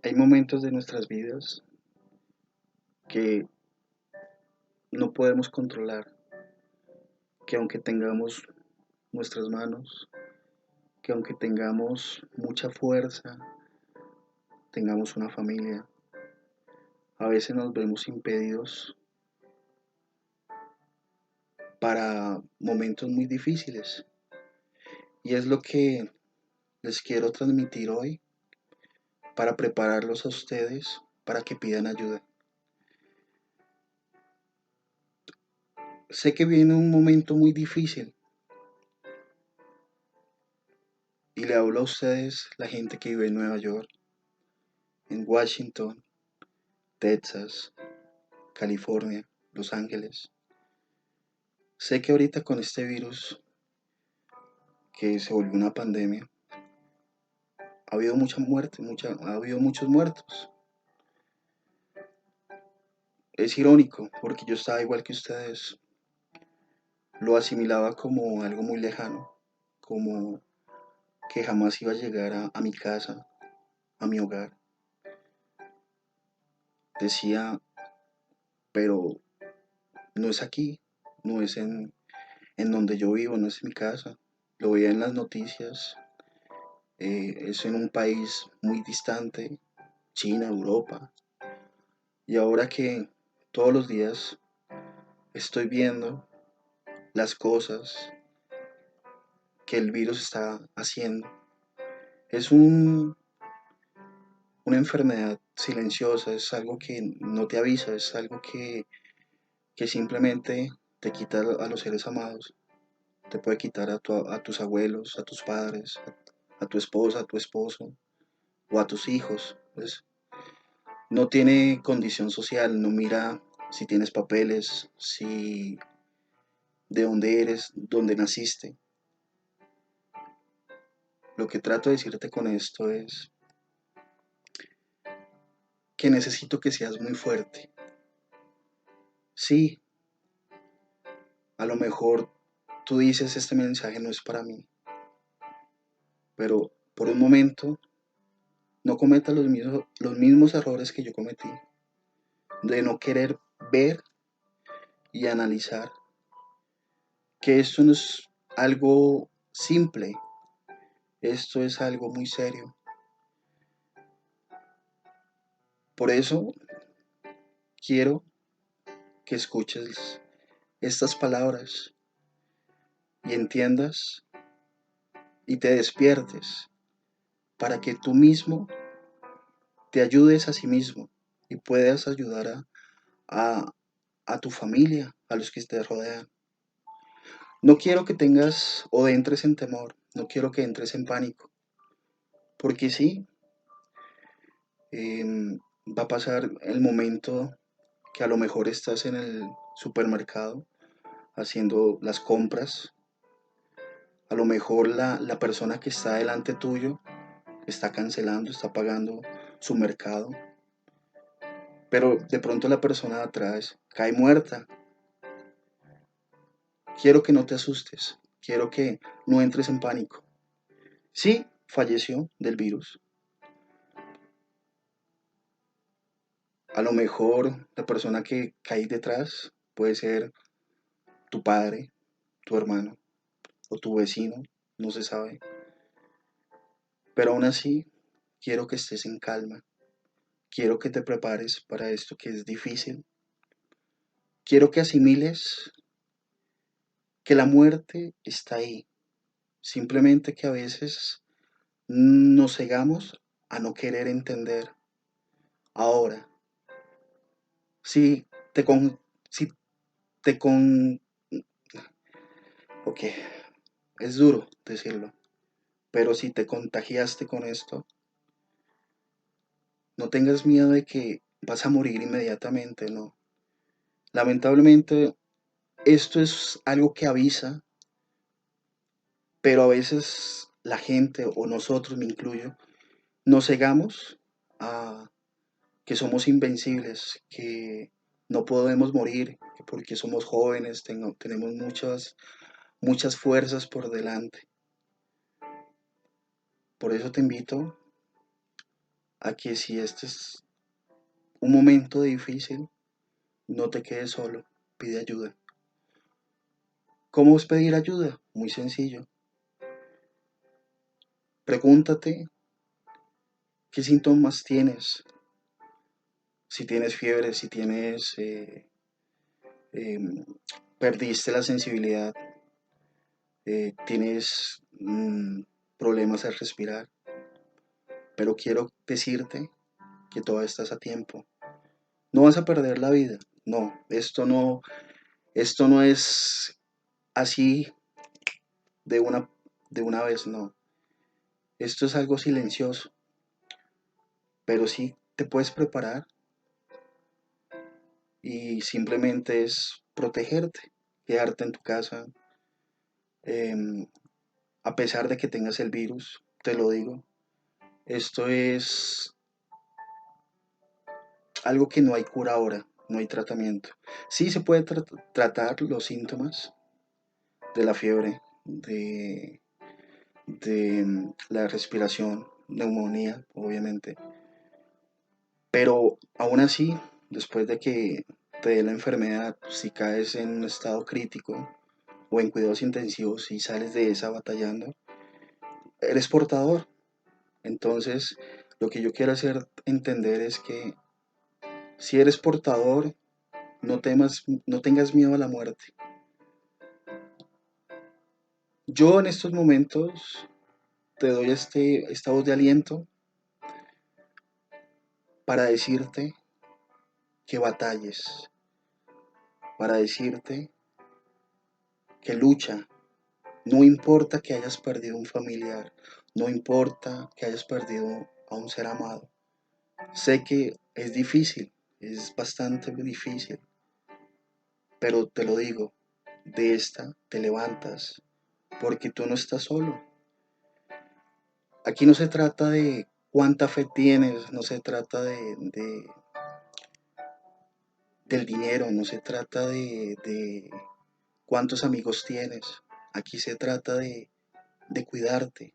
Hay momentos de nuestras vidas que no podemos controlar, que aunque tengamos nuestras manos, que aunque tengamos mucha fuerza, tengamos una familia, a veces nos vemos impedidos para momentos muy difíciles. Y es lo que les quiero transmitir hoy para prepararlos a ustedes para que pidan ayuda. Sé que viene un momento muy difícil y le hablo a ustedes, la gente que vive en Nueva York, en Washington, Texas, California, Los Ángeles. Sé que ahorita con este virus que se volvió una pandemia, ha habido mucha muerte, ha habido muchos muertos. Es irónico porque yo estaba igual que ustedes, lo asimilaba como algo muy lejano, como que jamás iba a llegar a mi casa, a mi hogar. Decía, pero no es aquí, no es en donde yo vivo, no es en mi casa. Lo veía en las noticias, es en un país muy distante, China, Europa. Y ahora que todos los días estoy viendo las cosas que el virus está haciendo, es una enfermedad silenciosa, es algo que no te avisa, es algo que simplemente te quita a los seres amados, te puede quitar a tus abuelos, a tus padres, a tu esposa, a tu esposo o a tus hijos. Pues, no tiene condición social, no mira si tienes papeles, si de dónde eres, dónde naciste. Lo que trato de decirte con esto es que necesito que seas muy fuerte. Sí, a lo mejor tú dices este mensaje no es para mí, pero por un momento no cometas los mismos errores que yo cometí, de no querer ver y analizar que esto no es algo simple, esto es algo muy serio. Por eso quiero que escuches estas palabras y entiendas y te despiertes para que tú mismo te ayudes a sí mismo y puedas ayudar a, a tu familia, a los que te rodean. No quiero que tengas o entres en temor, no quiero que entres en pánico, porque sí, va a pasar el momento que a lo mejor estás en el supermercado haciendo las compras, a lo mejor la persona que está delante tuyo está cancelando, está pagando su mercado, pero de pronto la persona de atrás cae muerta. Quiero que no te asustes, quiero que no entres en pánico. Sí, falleció del virus. A lo mejor la persona que cae detrás puede ser tu padre, tu hermano o tu vecino, no se sabe. Pero aún así, quiero que estés en calma. Quiero que te prepares para esto que es difícil. Quiero que asimiles que la muerte está ahí. Simplemente que a veces nos cegamos a no querer entender. Ahora, si te con, si te con, ok, es duro decirlo, pero si te contagiaste con esto, no tengas miedo de que vas a morir inmediatamente, no. Lamentablemente, esto es algo que avisa, pero a veces la gente o nosotros, me incluyo, nos cegamos a que somos invencibles, que no podemos morir, que porque somos jóvenes, tenemos muchas fuerzas por delante. Por eso te invito a que si este es un momento difícil, no te quedes solo, pide ayuda. ¿Cómo es pedir ayuda? Muy sencillo. Pregúntate qué síntomas tienes, si tienes fiebre, si tienes, em, perdiste la sensibilidad, tienes problemas al respirar, pero quiero decirte que todavía estás a tiempo. No vas a perder la vida, no, esto no es así de de una vez, no. Esto es algo silencioso, pero sí te puedes preparar y simplemente es protegerte, quedarte en tu casa, em, a pesar de que tengas el virus, te lo digo. Esto es algo que no hay cura ahora, no hay tratamiento. Sí se puede tratar los síntomas de la fiebre, de la respiración, neumonía, obviamente, pero aún así, después de que te dé la enfermedad, si caes en un estado crítico o en cuidados intensivos y sales de esa batallando, eres portador. Entonces, lo que yo quiero hacer entender es que si eres portador, no tengas miedo a la muerte. Yo en estos momentos te doy esta voz de aliento para decirte que batalles, para decirte que lucha. No importa que hayas perdido un familiar, no importa que hayas perdido a un ser amado. Sé que es difícil, es bastante difícil, pero te lo digo, de esta te levantas, porque tú no estás solo. Aquí no se trata de cuánta fe tienes, no se trata del dinero, no se trata de cuántos amigos tienes. Aquí se trata de cuidarte.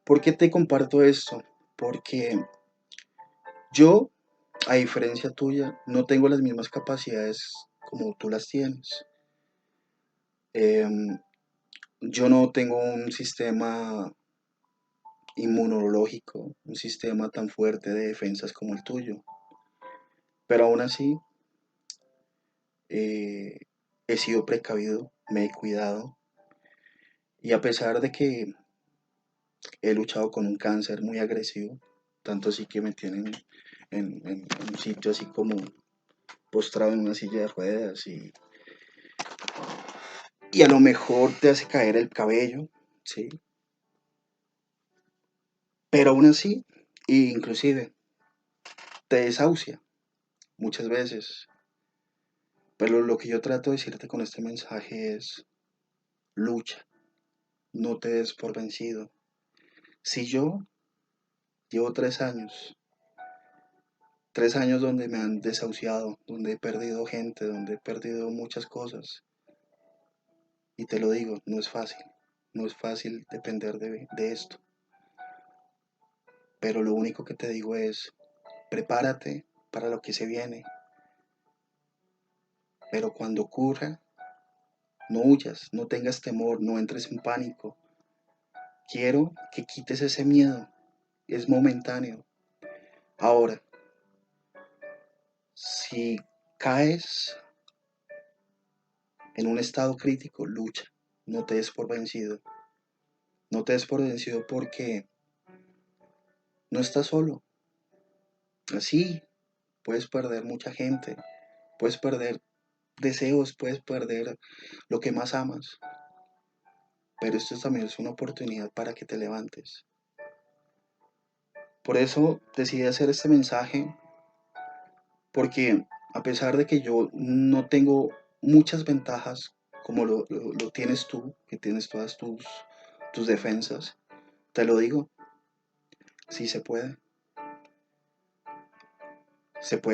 ¿Por qué te comparto esto? Porque yo, a diferencia tuya, no tengo las mismas capacidades como tú las tienes. Em, yo no tengo un sistema inmunológico, un sistema tan fuerte de defensas como el tuyo. Pero aún así, eh, he sido precavido, me he cuidado. Y a pesar de que he luchado con un cáncer muy agresivo, tanto así que me tienen en un sitio así como postrado en una silla de ruedas y a lo mejor te hace caer el cabello, ¿sí? Pero aún así, inclusive, te desahucia muchas veces. Pero lo que yo trato de decirte con este mensaje es, lucha, no te des por vencido. Si yo llevo 3 años, 3 años donde me han desahuciado, donde he perdido gente, donde he perdido muchas cosas, y te lo digo, no es fácil, no es fácil depender de esto. Pero lo único que te digo es, prepárate para lo que se viene, pero cuando ocurra, no huyas, no tengas temor, no entres en pánico. Quiero que quites ese miedo, es momentáneo. Ahora, si caes en un estado crítico, lucha, no te des por vencido. No te des por vencido porque no estás solo. Así puedes perder mucha gente, puedes perder deseos, puedes perder lo que más amas, pero esto también es una oportunidad para que te levantes. Por eso decidí hacer este mensaje, porque a pesar de que yo no tengo muchas ventajas como lo tienes tú, que tienes todas tus defensas, te lo digo, sí se puede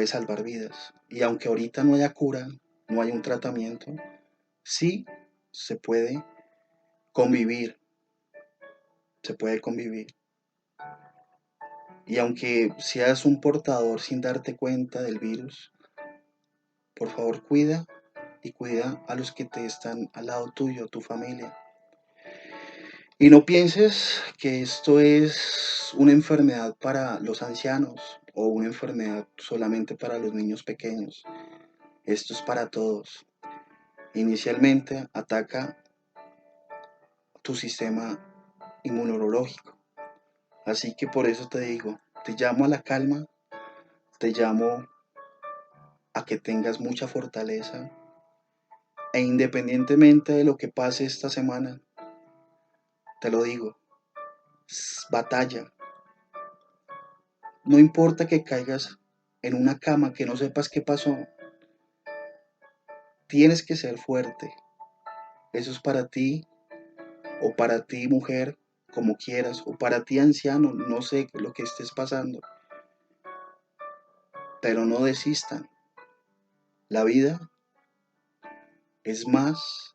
salvar vidas. Y aunque ahorita no haya cura, no hay un tratamiento, sí se puede convivir, se puede convivir. Y aunque seas un portador sin darte cuenta del virus, por favor cuida y cuida a los que te están al lado tuyo, tu familia. Y no pienses que esto es una enfermedad para los ancianos o una enfermedad solamente para los niños pequeños. Esto es para todos. Inicialmente ataca tu sistema inmunológico. Así que por eso te digo, te llamo a la calma, te llamo a que tengas mucha fortaleza e independientemente de lo que pase esta semana, te lo digo, batalla. No importa que caigas en una cama que no sepas qué pasó, tienes que ser fuerte. Eso es para ti o para ti mujer, como quieras, o para ti anciano, no sé lo que estés pasando, pero no desistan. La vida es más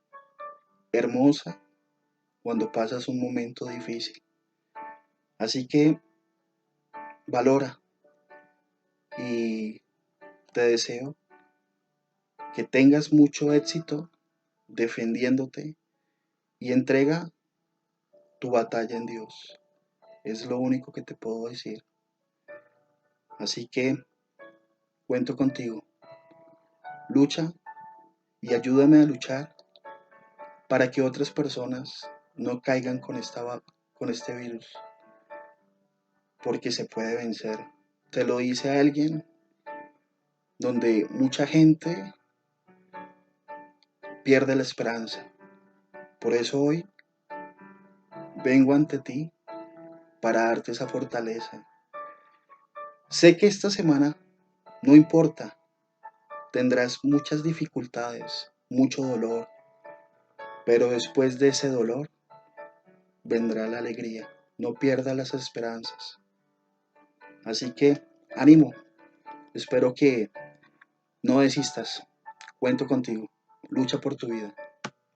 hermosa cuando pasas un momento difícil. Así que valora y te deseo que tengas mucho éxito defendiéndote y entrega tu batalla en Dios. Es lo único que te puedo decir. Así que cuento contigo. Lucha y ayúdame a luchar para que otras personas no caigan con este virus, porque se puede vencer. Te lo dice alguien donde mucha gente pierde la esperanza. Por eso hoy vengo ante ti para darte esa fortaleza. Sé que esta semana no importa, tendrás muchas dificultades, mucho dolor, pero después de ese dolor vendrá la alegría. No pierdas las esperanzas. Así que ánimo, espero que no desistas. Cuento contigo. Lucha por tu vida.